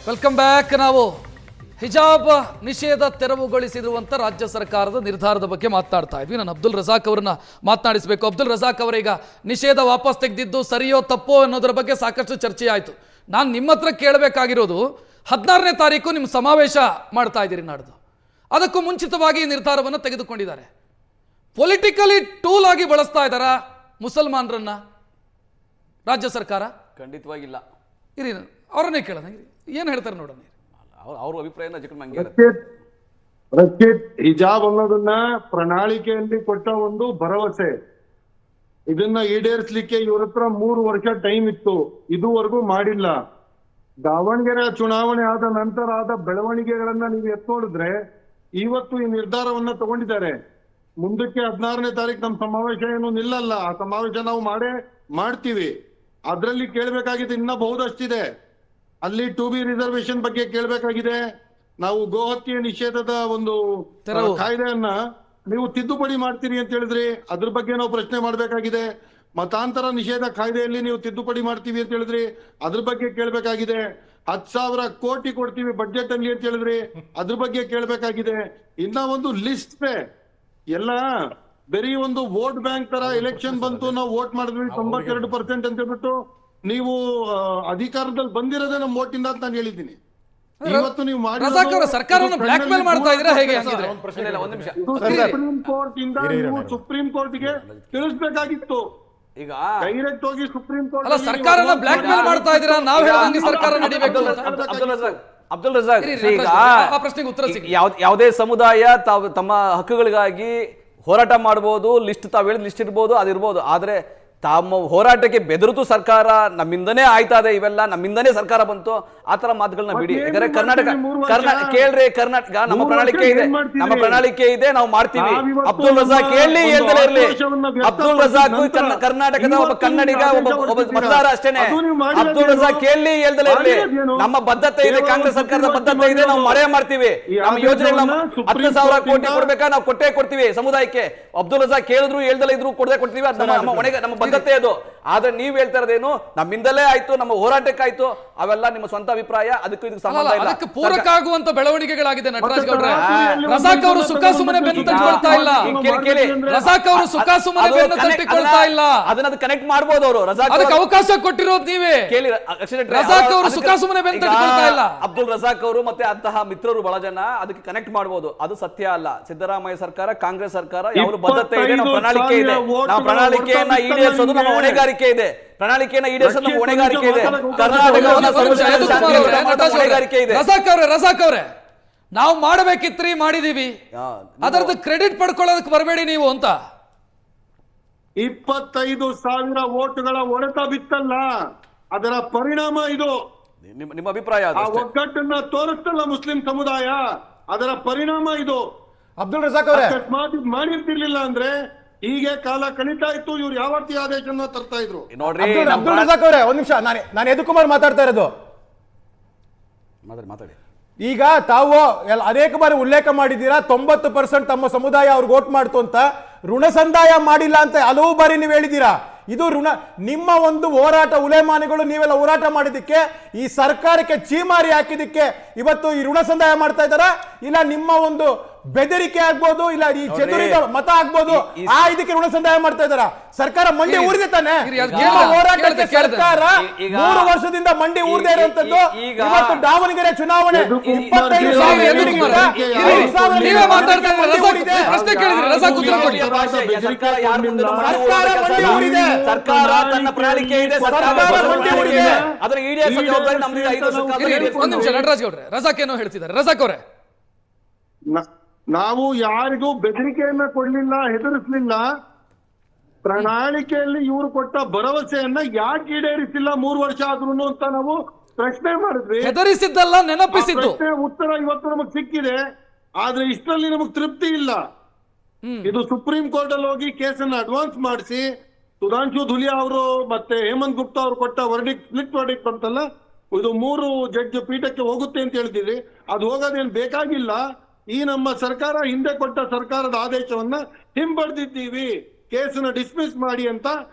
Welcome back. ನಾವು ಹಿಜಾಬ್ ನಿಷೇಧ ತೆರವುಗೊಳಿಸಿರುವಂಥ ರಾಜ್ಯ ಸರ್ಕಾರದ ನಿರ್ಧಾರದ ಬಗ್ಗೆ ಮಾತನಾಡ್ತಾ ಇದ್ವಿ. ನಾನು ಅಬ್ದುಲ್ ರಜಾಕ್ ಅವರನ್ನ ಮಾತನಾಡಿಸಬೇಕು. ಅಬ್ದುಲ್ ರಜಾಕ್ ಅವರೀಗ ನಿಷೇಧ ವಾಪಸ್ ತೆಗೆದಿದ್ದು ಸರಿಯೋ ತಪ್ಪೋ ಅನ್ನೋದ್ರ ಬಗ್ಗೆ ಸಾಕಷ್ಟು ಚರ್ಚೆ ಆಯಿತು. ನಾನು ನಿಮ್ಮ ಹತ್ರ ಕೇಳಬೇಕಾಗಿರೋದು, 16ನೇ ತಾರೀಕು ನಿಮ್ಮ ಸಮಾವೇಶ ಮಾಡ್ತಾ ಇದ್ದೀರಿ ನಾಡ್ದು, ಅದಕ್ಕೂ ಮುಂಚಿತವಾಗಿ ಈ ನಿರ್ಧಾರವನ್ನು ತೆಗೆದುಕೊಂಡಿದ್ದಾರೆ. ಪೊಲಿಟಿಕಲಿ ಟೂಲ್ ಆಗಿ ಬಳಸ್ತಾ ಇದ್ದಾರಾ ಮುಸಲ್ಮಾನರನ್ನ ರಾಜ್ಯ ಸರ್ಕಾರ? ಖಂಡಿತವಾಗಿಲ್ಲ. ಇರಿ, ಅವರನ್ನೇ ಕೇಳೋಣ, ಏನು ಹೇಳ್ತಾರೆ ನೋಡೋಣ. ಅವ್ರ ಅಭಿಪ್ರಾಯ ರಕ್ಷಿತ್, ಹಿಜಾಬ್ ಅನ್ನೋದನ್ನ ಪ್ರಣಾಳಿಕೆಯಲ್ಲಿ ಕೊಟ್ಟ ಒಂದು ಭರವಸೆ. ಇದನ್ನ ಈಡೇರಿಸಲಿಕ್ಕೆ ಇವ್ರ ಹತ್ರ 3 ವರ್ಷ ಟೈಮ್ ಇತ್ತು, ಇದುವರೆಗೂ ಮಾಡಿಲ್ಲ. ದಾವಣಗೆರೆ ಚುನಾವಣೆ ಆದ ನಂತರ ಆದ ಬೆಳವಣಿಗೆಗಳನ್ನ ನೀವು ಎತ್ನೋಡಿದ್ರೆ ಇವತ್ತು ಈ ನಿರ್ಧಾರವನ್ನ ತಗೊಂಡಿದ್ದಾರೆ. ಮುಂದಕ್ಕೆ 16ನೇ ತಾರೀಕು ನಮ್ಮ ಸಮಾವೇಶ ಏನು ನಿಲ್ಲಲ್ಲ, ಆ ಸಮಾವೇಶ ನಾವು ಮಾಡ್ತೀವಿ. ಅದ್ರಲ್ಲಿ ಕೇಳ್ಬೇಕಾಗಿದೆ ಇನ್ನ ಬಹುದಷ್ಟಿದೆ. ಅಲ್ಲಿ 2B ರಿಸರ್ವೇಶನ್ ಬಗ್ಗೆ ಕೇಳ್ಬೇಕಾಗಿದೆ. ನಾವು ಗೋಹತ್ಯೆ ನಿಷೇಧದ ಒಂದು ಕಾಯ್ದೆಯನ್ನ ನೀವು ತಿದ್ದುಪಡಿ ಮಾಡ್ತೀರಿ ಅಂತ ಹೇಳಿದ್ರಿ, ಅದ್ರ ಬಗ್ಗೆ ನಾವು ಪ್ರಶ್ನೆ ಮಾಡ್ಬೇಕಾಗಿದೆ. ಮತಾಂತರ ನಿಷೇಧ ಕಾಯ್ದೆಯಲ್ಲಿ ನೀವು ತಿದ್ದುಪಡಿ ಮಾಡ್ತೀವಿ ಅಂತ ಹೇಳಿದ್ರಿ, ಅದ್ರ ಬಗ್ಗೆ ಕೇಳ್ಬೇಕಾಗಿದೆ. 10,000 ಕೋಟಿ ಕೊಡ್ತೀವಿ ಬಡ್ಜೆಟ್ ಅಲ್ಲಿ ಅಂತ ಹೇಳಿದ್ರಿ, ಅದ್ರ ಬಗ್ಗೆ ಕೇಳ್ಬೇಕಾಗಿದೆ. ಇನ್ನ ಒಂದು ಲಿಸ್ಟ್ ಎಲ್ಲ ಬರೀ ಒಂದು ವೋಟ್ ಬ್ಯಾಂಕ್ ತರ ಎಲೆಕ್ಷನ್ ಬಂತು, ನಾವು ವೋಟ್ ಮಾಡಿದ್ವಿ 92% ಅಂತ ಹೇಳ್ಬಿಟ್ಟು ನೀವು ಅಧಿಕಾರದಲ್ಲಿ ಬಂದಿರೋದೇ ನಮ್ಮ ವೋಟಿಂದ ಅಂತ ನಾನು ಹೇಳಿದ್ದೀನಿ. ಇವತ್ತು ನೀವು ಸರ್ಕಾರವನ್ನು ಬ್ಲಾಕ್ ಮೇಲ್ ಮಾಡ್ತಾ ಇದ್ದೀರಾ ಹೇಗೆ? ಸುಪ್ರೀಂ ಕೋರ್ಟ್ ಇಂದ ನೀವು ಸುಪ್ರೀಂ ಕೋರ್ಟ್ಗೆ ತಿಳಿಸ್ಬೇಕಾಗಿತ್ತು. ಈಗ ಡೈರೆಕ್ಟ್ ಹೋಗಿ ಸುಪ್ರೀಂ ಕೋರ್ಟ್ ಅಲ್ಲ, ಸರ್ಕಾರನ ಬ್ಲಾಕ್ ಮೇಲ್ ಮಾಡ್ತಾ ಇದ್ದೀರಾ? ನಾವು ಹೇಳಂಗೆ ಸರ್ಕಾರ ನಡಿಬೇಕು. ಅಬ್ದುಲ್ ರಜಾಕ್, ಯಾವುದೇ ಸಮುದಾಯ ತಮ್ಮ ಹಕ್ಕುಗಳಿಗಾಗಿ ಹೋರಾಟ ಮಾಡಬಹುದು, ಲಿಸ್ಟ್ ತಾವು ಹೇಳಿದ ಲಿಸ್ಟ್ ಇರ್ಬೋದು, ಅದಿರ್ಬೋದು. ಆದ್ರೆ ತಮ್ಮ ಹೋರಾಟಕ್ಕೆ ಬೆದರಿತು ಸರ್ಕಾರ, ನಮ್ಮಿಂದನೇ ಆಯ್ತಾ ಇದೆ, ಇವೆಲ್ಲ ನಮ್ಮಿಂದನೇ ಸರ್ಕಾರ ಬಂತು, ಆತರ ಮಾತುಗಳನ್ನ ಬಿಡಿ. ಯಾಕಂದ್ರೆ ಕೇಳ್ರಿ, ಕರ್ನಾಟಕ ನಮ್ಮ ಪ್ರಣಾಳಿಕೆ ಇದೆ, ನಾವು ಮಾಡ್ತೀವಿ. ಅಬ್ದುಲ್ ರಜಾಕ್ ಕೇಳಿ ಹೇಳ್ದಲೇ ಇರ್ಲಿ, ಅಬ್ದುಲ್ ರಜಾಕ್ ಕರ್ನಾಟಕದ ಒಬ್ಬ ಕನ್ನಡಿಗ, ಒಬ್ಬ ಮತದಾರ ಅಷ್ಟೇನೆ. ಅಬ್ದುಲ್ ರಜಾಕ್ ಕೇಳಿ ಹೇಳ್ದಲೇ ಇರ್ಲಿ, ನಮ್ಮ ಬದ್ಧತೆ ಇದೆ, ಕಾಂಗ್ರೆಸ್ ಸರ್ಕಾರದ ಬದ್ಧತೆ ಇದೆ, ನಾವು ಮರೆ ಮಾಡ್ತೀವಿ. ನಮ್ಮ ಯೋಜನೆ 10,000 ಕೋಟಿ ಕೊಡ್ಬೇಕಾ, ನಾವು ಕೊಟ್ಟೇ ಕೊಡ್ತೀವಿ ಸಮುದಾಯಕ್ಕೆ. ಅಬ್ದುಲ್ ರಜಾಕ್ ಕೇಳಿದ್ರು ಹೇಳ್ದಲೇ ಇದ್ರು ಕೊಡದೇ ನಮ್ಮ ಬದ್ಧತೆ ಅದು. ಆದ್ರೆ ನೀವ್ ಹೇಳ್ತಾ ಇರೋದೇನು, ನಮ್ಮಿಂದಲೇ ಆಯ್ತು, ನಮ್ಮ ಹೋರಾಟಕ್ಕಾಯ್ತು, ಅವೆಲ್ಲ ನಿಮ್ಮ ಸ್ವಂತ ಅಭಿಪ್ರಾಯ, ಅದಕ್ಕೂ ಇದಕ್ಕೆ ಸಂಬಂಧ ಇಲ್ಲ. ಅದಕ್ಕೆ ಪೂರಕ ಆಗುವಂತ ಬೆಳವಣಿಗೆಗಳಾಗಿದೆ ನಟರಾಜ್ ಗೌಡ್ರೆ. ರಜಾಕ್ ಅವರು ಸುಖ ಸುಮ್ಮನೆ ಬೆನ್ನು ತಟ್ಟಿಕೊಳ್ತಾ ಇಲ್ಲ. ರಜಾಕ್ ಅವರು ಸುಖ ಸುಮ್ಮನೆ ಬೆನ್ನು ತಟ್ಟಿಕೊಳ್ತಾ ಇಲ್ಲ. ಅದನ್ನ ಕನೆಕ್ಟ್ ಮಾಡಬಹುದು ಅವರು. ಅದಕ್ಕೆ ಅವಕಾಶ ಕೊಟ್ಟಿರೋದು ನೀವೇ. ಕೇಳಿ, ರಜಾಕ್ ಅವರು ಸುಖ ಸುಮ್ಮನೆ ಬೆನ್ನು ತಟ್ಟಿಕೊಳ್ತಾ ಇಲ್ಲ. ಅಬ್ದುಲ್ ರಜಾಕ್ ಅವರು ಮತ್ತೆ ಅಂತಹ ಮಿತ್ರರು ಬಹಳ ಜನ ಅದಕ್ಕೆ ಕನೆಕ್ಟ್ ಮಾಡಬಹುದು. ಅದು ಸತ್ಯ ಅಲ್ಲ. ಸಿದ್ದರಾಮಯ್ಯ ಸರ್ಕಾರ, ಕಾಂಗ್ರೆಸ್ ಸರ್ಕಾರ ಯಾವ ಬದ್ಧತೆ ಇದೆ, ನಮ್ಮ ಪ್ರಣಾಳಿಕೆ ಇದೆ, ನಾವು ಪ್ರಣಾಳಿಕೆಯನ್ನ ಈಡೇರಿಸೋದು ನಮ್ಮ ಹೊಣೆಗಾರಿಕೆ ಇದೆ. ಪ್ರಣಾಳಿಕೆಯನ್ನ ಈಡೇರಿಸೋದು ನಮ್ಮ ಹೊಣೆಗಾರಿಕೆ ಇದೆ. ರಜಾಕ್ ಅವರೇ, ನಾವು ಮಾಡಬೇಕಿತ್ರಿ, ಮಾಡಿದೀವಿ, ಅದರದ್ದು ಕ್ರೆಡಿಟ್ ಪಡ್ಕೊಳ್ಳೋದಕ್ಕೆ ಬರಬೇಡಿ ನೀವು ಅಂತ. 25,000 ವೋಟ್ಗಳ ಹೊಡೆತ ಬಿತ್ತಲ್ಲ, ಅದರ ಪರಿಣಾಮ ಇದು. ನಿಮ್ಮ ಅಭಿಪ್ರಾಯ? ಒಗ್ಗಟ್ಟನ್ನ ತೋರಿಸ್ತಲ್ಲ ಮುಸ್ಲಿಂ ಸಮುದಾಯ, ಅದರ ಪರಿಣಾಮ ಇದು. ಅಬ್ದುಲ್ ರಜಾಕ್ ಅವರೇ, ಮಾಡಿರ್ತಿರ್ಲಿಲ್ಲ ಅಂದ್ರೆ ಹೀಗೆ ಕಾಲ ಕಳೀತಾ ಇತ್ತು, ಇವ್ರು ಯಾವ ರೀತಿ ಆದೇಶನ ತರ್ತಾ ಇದ್ರು ನೋಡ್ರಿ. ಅಬ್ದುಲ್ ರಜಾಕ್ ಅವರೇ, ಒಂದ್ ನಿಮಿಷ, ನಾನು ಯದುಕುಮಾರ್ ಮಾತಾಡ್ತಾ ಇರೋದು. ಮಾತಾಡಿ. ಈಗ ತಾವು ಅನೇಕ ಬಾರಿ ಉಲ್ಲೇಖ ಮಾಡಿದ್ದೀರಾ, 90% ತಮ್ಮ ಸಮುದಾಯ ಅವ್ರಿಗೆ ವೋಟ್ ಮಾಡ್ತು ಅಂತ. ಋಣ ಸಂದಾಯ ಮಾಡಿಲ್ಲ ಅಂತ ಹಲವು ಬಾರಿ ನೀವು ಹೇಳಿದ್ದೀರಾ. ಇದು ನಿಮ್ಮ ಒಂದು ಹೋರಾಟ, ಉಲೇಮಾನಿಗಳು ನೀವೆಲ್ಲ ಹೋರಾಟ ಮಾಡಿದ್ದಕ್ಕೆ, ಈ ಸರ್ಕಾರಕ್ಕೆ ಚೀಮಾರಿ ಹಾಕಿದ್ದಕ್ಕೆ ಇವತ್ತು ಈ ಋಣ ಸಂದಾಯ ಮಾಡ್ತಾ ಇದ್ದಾರಾ? ಇಲ್ಲ ನಿಮ್ಮ ಒಂದು ಬೆದರಿಕೆ ಆಗ್ಬೋದು, ಇಲ್ಲ ಈ ಚದುರಿದ ಮತ ಆಗ್ಬೋದು, ಆ ಇದಕ್ಕೆ ಋಣ ಸಂದಾಯ ಮಾಡ್ತಾ ಇದ್ದಾರಾ? ಸರ್ಕಾರ ಮಂಡಿ ಊರಿದೆ ತಾನೆ? ಹೋರಾಟಕ್ಕೆ ಸರ್ಕಾರ 3 ವರ್ಷದಿಂದ ಮಂಡಿ ಊರ್ದೇ ಇರುವಂತದ್ದು. ಇವತ್ತು ದಾವಣಗೆರೆ ಚುನಾವಣೆ 25,000 ಸರ್ಕಾರ ತನ್ನ ಪ್ರಣಾಳಿಕೆ ಇದೆ, ಅದರ ಈಡೇರಿಸುವ ಜವಾಬ್ದಾರಿ ನಮ್ದಿದೆ. 5 ವರ್ಷ. ಒಂದ್ ನಿಮಿಷ ನಟರಾಜ್ ಗೌಡ್ರೆ, ರಜಾಕ್ ಏನೋ ಹೇಳ್ತಿದ್ದಾರೆ. ರಜಾಕ್ ಅವರೇ, ನಾವು ಯಾರಿಗೂ ಬೆದರಿಕೆಯನ್ನ ಕೊಡ್ಲಿಲ್ಲ, ಹೆದರಿಸಲಿಲ್ಲ. ಪ್ರಣಾಳಿಕೆಯಲ್ಲಿ ಇವರು ಕೊಟ್ಟ ಭರವಸೆಯನ್ನ ಯಾಕೆ ಈಡೇರಿಸಿಲ್ಲ 3 ವರ್ಷ ಆದ್ರೂ ಅಂತ ನಾವು ಪ್ರಶ್ನೆ ಮಾಡಿದ್ವಿ. ಹೆದರಿಸಿದ್ದಲ್ಲ, ನೆನಪಿಸಿದ್ದು. ಉತ್ತರ ಇವತ್ತು ನಮಗ್ ಸಿಕ್ಕಿದೆ. ಆದ್ರೆ ಇಷ್ಟರಲ್ಲಿ ನಮಗ್ ತೃಪ್ತಿ ಇಲ್ಲ. ಇದು ಸುಪ್ರೀಂ ಕೋರ್ಟ್ ಅಲ್ಲಿ ಹೋಗಿ ಕೇಸನ್ನ ಅಡ್ವಾನ್ಸ್ ಮಾಡಿಸಿ, ಸುಧಾಂಶು ಧುಲಿಯಾ ಅವರು ಮತ್ತೆ ಹೇಮಂತ್ ಗುಪ್ತಾ ಅವರು ಕೊಟ್ಟ ಸ್ಪ್ಲಿಟ್ ವರ್ಡಿಕ್ಟ್ ಅಂತಲ್ಲ, ಇದು 3 ಜಡ್ಜ್ ಪೀಠಕ್ಕೆ ಹೋಗುತ್ತೆ ಅಂತ ಹೇಳ್ತಿದ್ರಿ. ಅದು ಹೋಗೋದೇನು ಬೇಕಾಗಿಲ್ಲ. ಈ ನಮ್ಮ ಸರ್ಕಾರ ಹಿಂದೆ ಕೊಟ್ಟ ಸರ್ಕಾರದ ಆದೇಶವನ್ನ ಹಿಂಪಡೆದಿದ್ದೀವಿ, ಕೇಸನ್ನ ಡಿಸ್ಮಿಸ್ ಮಾಡಿ ಅಂತ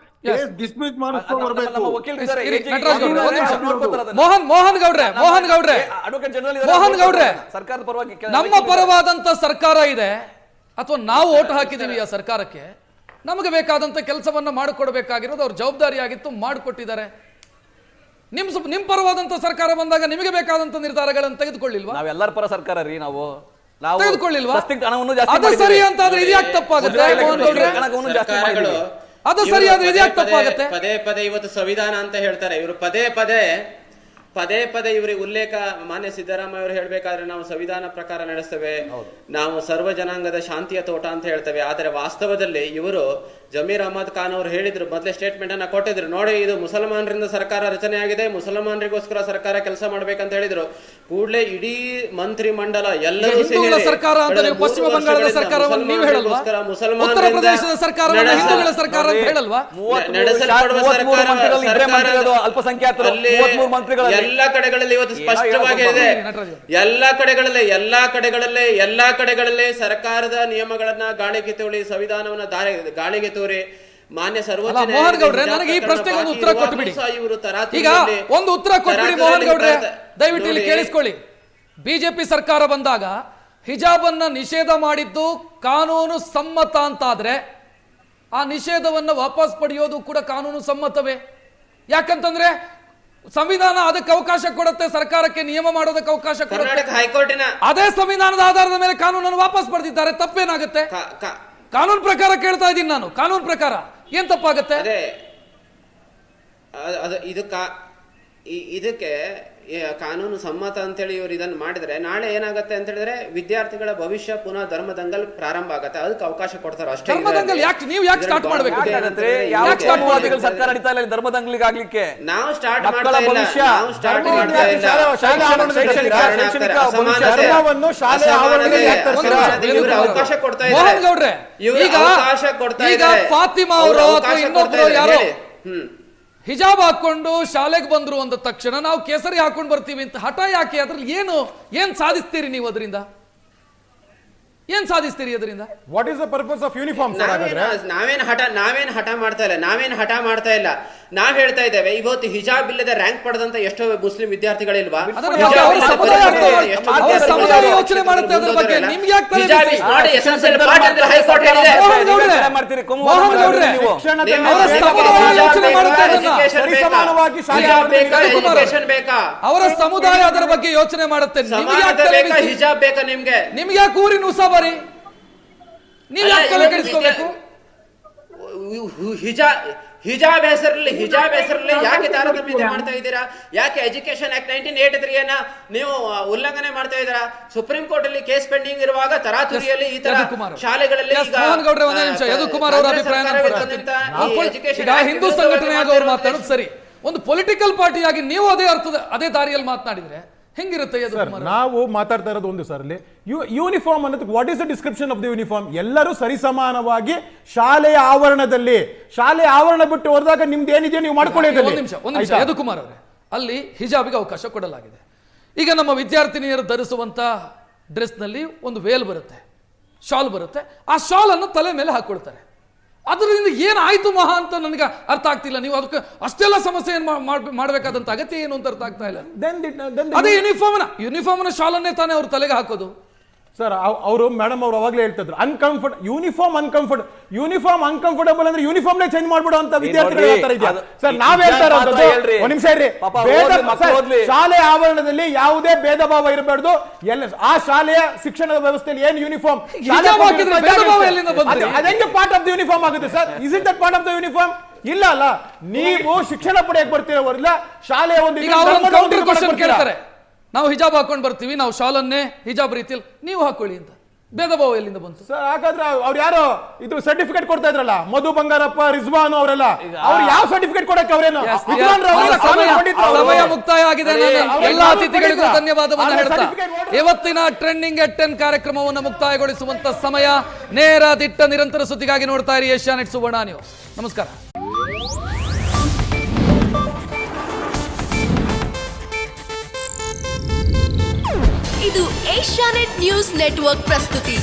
ಕೇಸ್ ಡಿಸ್ಮಿಸ್ ಮಾಡಿಸ್ಕೊಂಡ್ ಬರ್ಬೇಕು. ನಮ್ಮ ವಕೀಲರು ಇದ್ದಾರೆ, ಇರಿ, AG ನಟರಾಜ್ ಗೌಡ್ರೆ, ಒಂದ್ ನಿಮಿಷ. ನೋಡ್ಕೊತಾರೆ ಅದನ್ನ. ಮೋಹನ್ ಗೌಡ್ರೆ ಅಡ್ವೊಕೇಟ್ ಜನರಲ್ ಮೋಹನ್ ಗೌಡ್ರೆ, ಸರ್ಕಾರದ ಪರವಾಗಿ ನಮ್ಮ ಪರವಾದಂತ ಸರ್ಕಾರ ಇದೆ ಅಥವಾ ನಾವು ಓಟ್ ಹಾಕಿದೀವಿ ಆ ಸರ್ಕಾರಕ್ಕೆ, ನಮಗೆ ಬೇಕಾದಂತ ಕೆಲಸವನ್ನ ಮಾಡಿಕೊಡ್ಬೇಕಾಗಿರೋದು ಅವ್ರ ಜವಾಬ್ದಾರಿಯಾಗಿತ್ತು, ಮಾಡಿಕೊಟ್ಟಿದ್ದಾರೆ. ನಿಮ್ ಪರವಾದಂತ ಸರ್ಕಾರ ಬಂದಾಗ ನಿಮಗೆ ಬೇಕಾದಂತ ನಿರ್ಧಾರಗಳನ್ನು ತೆಗೆದುಕೊಳ್ಳಿಲ್ವಾ? ನಾವೆಲ್ಲರ ಪರ ಸರ್ಕಾರ ರೀ, ನಾವು ತೆಗೆದುಕೊಳ್ಳಿಲ್ವಾ? ದಸ್ತಿಗೆ ಹಣವನ್ನು ಜಾಸ್ತಿ ಅದು ಸರಿ ಅಂತಾದ್ರೆ ಇದ್ಯಾಕೆ ತಪ್ಪಾಗುತ್ತೆ ಮೋಹನ್ ಗೌಡ್ರೆ? ಹಣವನ್ನು ಜಾಸ್ತಿ ಮಾಡಿದ್ದೀವಿ. ಅದು ಸರಿಯಾದ್ರೆ ಇದ್ಯಾಕೆ ತಪ್ಪಾಗುತ್ತೆ? ಪದೇ ಇವತ್ತು ಸಂವಿಧಾನ ಅಂತ ಹೇಳ್ತಾರೆ ಇವರು, ಪದೇ ಇವರಿಗೆ ಉಲ್ಲೇಖ. ಮಾನ್ಯ ಸಿದ್ದರಾಮಯ್ಯ ಅವರು ಹೇಳ್ಬೇಕಾದ್ರೆ ನಾವು ಸಂವಿಧಾನ ಪ್ರಕಾರ ನಡೆಸ್ತೇವೆ, ನಾವು ಸರ್ವ ಜನಾಂಗದ ಶಾಂತಿಯ ತೋಟ ಅಂತ ಹೇಳ್ತೇವೆ. ಆದರೆ ವಾಸ್ತವದಲ್ಲಿ ಇವರು ಜಮೀರ್ ಅಹಮದ್ ಖಾನ್ ಅವರು ಹೇಳಿದ್ರು, ಮೊದಲೇ ಸ್ಟೇಟ್ಮೆಂಟ್ ಅನ್ನ ಕೊಟ್ಟಿದ್ರು, ನೋಡಿ ಇದು ಮುಸಲ್ಮಾನರಿಂದ ಸರ್ಕಾರ ರಚನೆ ಆಗಿದೆ, ಮುಸಲ್ಮಾನರಿಗೋಸ್ಕರ ಸರ್ಕಾರ ಕೆಲಸ ಮಾಡ್ಬೇಕಂತ ಹೇಳಿದ್ರು. ಕೂಡಲೇ ಇಡೀ ಮಂತ್ರಿ ಮಂಡಲ ಎಲ್ಲರೂ ಹಿಂದೂಗಳ ಸರ್ಕಾರ ಅಂತ ನೀವು ಪಶ್ಚಿಮ ಬಂಗಾಳದ ಸರ್ಕಾರವನ್ನು ನೀವು ಹೇಳಲ್ವಾ? ಉತ್ತರ ಪ್ರದೇಶದ ಸರ್ಕಾರವನ್ನು ಹಿಂದೂಗಳ ಸರ್ಕಾರ ಅಂತ ಹೇಳಲ್ವಾ? ನಡೆಸಲ್ಪಡುವ ಅಲ್ಪಸಂಖ್ಯಾತರು ಎಲ್ಲ ಕಡೆಗಳಲ್ಲಿ ಇವತ್ತು ಸ್ಪಷ್ಟವಾಗಿ ಇದೆ. ಎಲ್ಲಾ ಕಡೆಗಳಲ್ಲಿ ಸರ್ಕಾರದ ನಿಯಮಗಳನ್ನ ಗಾಳಿಗೆ ತೋಳಿ, ಸಂವಿಧಾನವನ್ನ ಗಾಳಿಗೆ ತೋರಿ ಮಾನ್ಯ ಸರ್ವೋಚ್ಚ ಮೋಹನ್ ಗೌಡ್ರೆ, ನನಗೆ ಈ ಪ್ರಶ್ನೆಗೆ ಒಂದು ಉತ್ತರ ಕೊಟ್ಬಿಡಿ. ಈಗ ಒಂದು ಉತ್ತರ ಕೊಟ್ಬಿಡಿ ಮೋಹನ್ ಗೌಡ್ರೆ, ದಯವಿಟ್ಟು ಇಲ್ಲಿ ಕೇಳಿಸ್ಕೊಳ್ಳಿ. ಬಿಜೆಪಿ ಸರ್ಕಾರ ಬಂದಾಗ ಹಿಜಾಬ್ ಅನ್ನ ನಿಷೇಧ ಮಾಡಿದ್ದು ಕಾನೂನು ಸಮ್ಮತ ಅಂತಾದ್ರೆ ಆ ನಿಷೇಧವನ್ನು ವಾಪಸ್ ಪಡೆಯೋದು ಕೂಡ ಕಾನೂನು ಸಮ್ಮತವೇ? ಯಾಕಂತಂದ್ರೆ ಸಂವಿಧಾನ ಅದಕ್ಕೆ ಅವಕಾಶ ಕೊಡುತ್ತೆ, ಸರ್ಕಾರಕ್ಕೆ ನಿಯಮ ಮಾಡೋದಕ್ಕೆ ಅವಕಾಶ ಕೊಡುತ್ತೆ. ಹೈಕೋರ್ಟಿನ ಅದೇ ಸಂವಿಧಾನದ ಆಧಾರದ ಮೇಲೆ ಕಾನೂನನ್ನು ವಾಪಸ್ ಪಡೆದಿದ್ದಾರೆ, ತಪ್ಪೇನಾಗುತ್ತೆ? ಕಾನೂನು ಪ್ರಕಾರ ಕೇಳ್ತಾ ಇದ್ದೀನಿ ನಾನು, ಕಾನೂನು ಪ್ರಕಾರ ಏನ್ ತಪ್ಪಾಗುತ್ತೆ? ಇದಕ್ಕೆ ಕಾನೂನು ಸಮ್ಮತ ಅಂತೇಳಿ ಇವರು ಇದನ್ನು ಮಾಡಿದ್ರೆ ನಾಳೆ ಏನಾಗುತ್ತೆ ಅಂತ ಹೇಳಿದ್ರೆ ವಿದ್ಯಾರ್ಥಿಗಳ ಭವಿಷ್ಯ ಪುನಃ ಧರ್ಮದಂಗಲ್ ಪ್ರಾರಂಭ ಆಗುತ್ತೆ, ಅದಕ್ಕೆ ಅವಕಾಶ ಕೊಡ್ತಾರೆ ಅಷ್ಟೇ. ಧರ್ಮದಂಗಲ್ ಯಾಕೆ ನೀವು ಯಾಕೆ ಸ್ಟಾರ್ಟ್ ಮಾಡಬೇಕು? ಸರ್ಕಾರ ನಡೀತಾ ಇಲ್ಲ ಧರ್ಮದಂಗಲಿಗೆ ಆಗ್ಲಿಕ್ಕೆ. ನಾವು ಸ್ಟಾರ್ಟ್ ಮಾಡ್ತಾ ಇಲ್ಲ, ಅವಕಾಶ ಕೊಡ್ತಾ ಇದ್ದಾರೆ. ಮೋಹನ್ ಗೌಡ್ರೆ, ಈಗ ಫಾತಿಮಾ ಅವರು ಅಥವಾ ಇನ್ನೊಬ್ರು ಯಾರೋ ಹಿಜಾಬ್ ಹಾಕೊಂಡು ಶಾಲೆಗೆ ಬಂದ್ರು ಅಂದ ತಕ್ಷಣ ನಾವು ಕೇಸರಿ ಹಾಕೊಂಡು ಬರ್ತೀವಿ ಅಂತ ಹಠ ಯಾಕೆ? ಅದ್ರಲ್ಲಿ ಏನ್ ಸಾಧಿಸ್ತೀರಿ ನೀವು? ಅದರಿಂದ ಏನ್ ಸಾಧಿಸ್ತೀರಿ ಅದರಿಂದ? What is the purpose of uniform? ನಾವೇನ್ ಹಠ ಮಾಡ್ತಾ ಇಲ್ಲ. ನಾವ್ ಹೇಳ್ತಾ ಇದ್ದೇವೆ, ಇವತ್ತು ಹಿಜಾಬ್ ಇಲ್ಲದೆ ರ್ಯಾಂಕ್ ಪಡೆದಂತ ಎಷ್ಟೋ ಮುಸ್ಲಿಂ ವಿದ್ಯಾರ್ಥಿಗಳಿಲ್ವಾ? ಯೋಚನೆ ಮಾಡುತ್ತೆ ಅದ್ರ ಬಗ್ಗೆ. ನಿಮ್ಗೆ ಅವರ ಸಮುದಾಯ ಅದರ ಬಗ್ಗೆ ಯೋಚನೆ ಮಾಡುತ್ತೆ. ಹಿಜಾಬ್ ಬೇಕಾ ನಿಮ್ಗೆ? ನಿಮ್ಗೆ ಯಾಕೆ ಊರಿನ ಉಸಾಬರಿ? ನೀವು ಯಾಕೆ ತಲೆ ಕೆಡಿಸ್ಕೋಬೇಕು? ಹಿಜಾಬ್ ಹೆಸರಲ್ಲಿ ಯಾಕೆ ತಾರತಮ್ಯ ಮಾಡ್ತಾ ಇದ್ದೀರಾ? ಯಾಕೆ ಎಜುಕೇಶನ್ ಆಕ್ಟ್ 1983 ಅನ್ನ ನೀವು ಉಲ್ಲಂಘನೆ ಮಾಡ್ತಾ ಇದ್ದೀರಾ? ಸುಪ್ರೀಂ ಕೋರ್ಟ್ ಅಲ್ಲಿ ಕೇಸ್ ಪೆಂಡಿಂಗ್ ಇರುವಾಗ ತರಾತುರಿಯಲ್ಲಿ ಈ ತರ ಶಾಲೆಗಳಲ್ಲಿ ಹಿಂದೂ ಸಂಘಟನೆಯಾಗಿ ಮಾತಾಡೋದು ಸರಿ. ಒಂದು ಪೊಲಿಟಿಕಲ್ ಪಾರ್ಟಿಯಾಗಿ ನೀವು ಅದೇ ದಾರಿಯಲ್ಲಿ ಮಾತನಾಡಿದ್ರೆ ಹೆಂಗಿರುತ್ತೆ? ನಾವು ಮಾತಾಡ್ತಾ ಇರೋದು ಒಂದು ಸರ್, ಅಲ್ಲಿ ಯೂನಿಫಾರ್ಮ್ ಅನ್ನೋದು what is the description of the uniform? ಎಲ್ಲರೂ ಸರಿಸಮಾನವಾಗಿ ಶಾಲೆಯ ಆವರಣ ಬಿಟ್ಟು ಹೊರದಾಗ ನಿಮ್ದು ಏನಿದೆ ನೀವು ಮಾಡ್ಕೊಳ್ಳೋದು. ಒಂದು ನಿಮಿಷ ಯದುಕುಮಾರ್ ಅವರೇ, ಅಲ್ಲಿ ಹಿಜಾಬಿಗೆ ಅವಕಾಶ ಕೊಡಲಾಗಿದೆ. ಈಗ ನಮ್ಮ ವಿದ್ಯಾರ್ಥಿನಿಯರು ಧರಿಸುವಂತ ಡ್ರೆಸ್ ನಲ್ಲಿ ಒಂದು ವೇಲ್ ಬರುತ್ತೆ, ಶಾಲ್ ಬರುತ್ತೆ. ಆ ಶಾಲ್ ಅನ್ನು ತಲೆ ಮೇಲೆ ಹಾಕೊಳ್ತಾರೆ. ಅದರಿಂದ ಏನಾಯ್ತು ಮಹಾ ಅಂತ ನನಗೆ ಅರ್ಥ ಆಗ್ತಿಲ್ಲ. ನೀವು ಅದಕ್ಕೆ ಅಷ್ಟೆಲ್ಲ ಸಮಸ್ಯೆ ಮಾಡಬೇಕಾದಂತ ಅಗತ್ಯ ಏನು ಅಂತ ಅರ್ಥ ಆಗ್ತಾ ಇಲ್ಲ. ಅದೇ ಯೂನಿಫಾರ್ಮ್ನ ಶಾಲನ್ನೇ ತಾನೇ ಅವ್ರ ತಲೆಗೆ ಹಾಕೋದು. ಸರ್ ಅವರು ಮೇಡಮ್ ಅವರು ಅವಾಗಲೇ ಹೇಳ್ತಿದ್ರು ಯೂನಿಫಾರ್ಮ್ ಅನ್ಕಂಫರ್ಟಬಲ್ ಅಂದ್ರೆ ಯೂನಿಫಾರ್ಮ್ ಚೇಂಜ್ ಮಾಡ್ಬಿಡೋ ಅಂತ ವಿದ್ಯಾರ್ಥಿಗಳು ಹೇಳ್ತಾರೆ. ಸರ್ ನಾವ್ ಹೇಳ್ತಾ ಇರೋದು ಒಂದ್ ನಿಮಿಷ ಇರ್ರಿ, ಶಾಲೆ ಆವರಣದಲ್ಲಿ ಯಾವುದೇ ಭೇದ ಭಾವ ಇರಬಾರ್ದು. ಆ ಶಾಲೆಯ ಶಿಕ್ಷಣದ ವ್ಯವಸ್ಥೆಯಲ್ಲಿ ಏನು ಯೂನಿಫಾರ್ಮ್ ಅದೇಂಗೆ ಪಾರ್ಟ್ ಆಫ್ ದ ಯೂನಿಫಾರ್ಮ್ ಆಗುತ್ತೆ sir? Is it that part of the uniform? ಇಲ್ಲ ಅಲ್ಲ, ನೀವು ಶಿಕ್ಷಣ ಪಡೆಯಕ್ಕೆ ಬರ್ತೀರವರಿಲ್ಲ ಶಾಲೆಯ ಒಂದು ಕೇಳ್ತಾರೆ, ನಾವು ಹಿಜಾಬ್ ಹಾಕೊಂಡು ಬರ್ತೀವಿ, ನಾವು ಶಾಲನ್ನೇ ಹಿಜಾಬ್ ರೀತಿಯಲ್ಲಿ ನೀವು ಹಾಕೊಳ್ಳಿ ಅಂತ. ಭೇದ ಭಾವ ಎಲ್ಲಿಂದ ಬಂತು ಸರ್? ಹಾಗಾದ್ರೆ ಅವ್ರು ಯಾರೋ ಇದು ಸರ್ಟಿಫಿಕೇಟ್ ಕೊಡ್ತಾ ಇದ್ರಲ್ಲ, ಮಧು ಬಂಗಾರಪ್ಪ, ರಿಜ್ವಾನ್ ಅವರೆಲ್ಲ, ಅವ್ರು ಯಾವ ಸರ್ಟಿಫಿಕೇಟ್ ಕೊಡಕ್ಕೆ ಅವರೇನು? ಸಮಯ ಮುಕ್ತಾಯ ಆಗಿದೆ. ಎಲ್ಲಾ ಅತಿಥಿಗಳಿಗೂ ಧನ್ಯವಾದವನ್ನು ಹೇಳ್ತಾ ಇವತ್ತಿನ ಟ್ರೆಂಡಿಂಗ್ ಎಟ್ 10 ಕಾರ್ಯಕ್ರಮವನ್ನು ಮುಕ್ತಾಯಗೊಳಿಸುವಂತ ಸಮಯ. ನೇರ ದಿಟ್ಟ ನಿರಂತರ ಸುದ್ದಿಗಾಗಿ ನೋಡ್ತಾ ಇರಿ ಏಷ್ಯಾನೆಟ್ ಸುವರ್ಣ ನ್ಯೂಸ್. ನಮಸ್ಕಾರ. ಇದು ಏಷ್ಯಾನೆಟ್ ನ್ಯೂಸ್ ನೆಟ್ವರ್ಕ್ ಪ್ರಸ್ತುತಿ.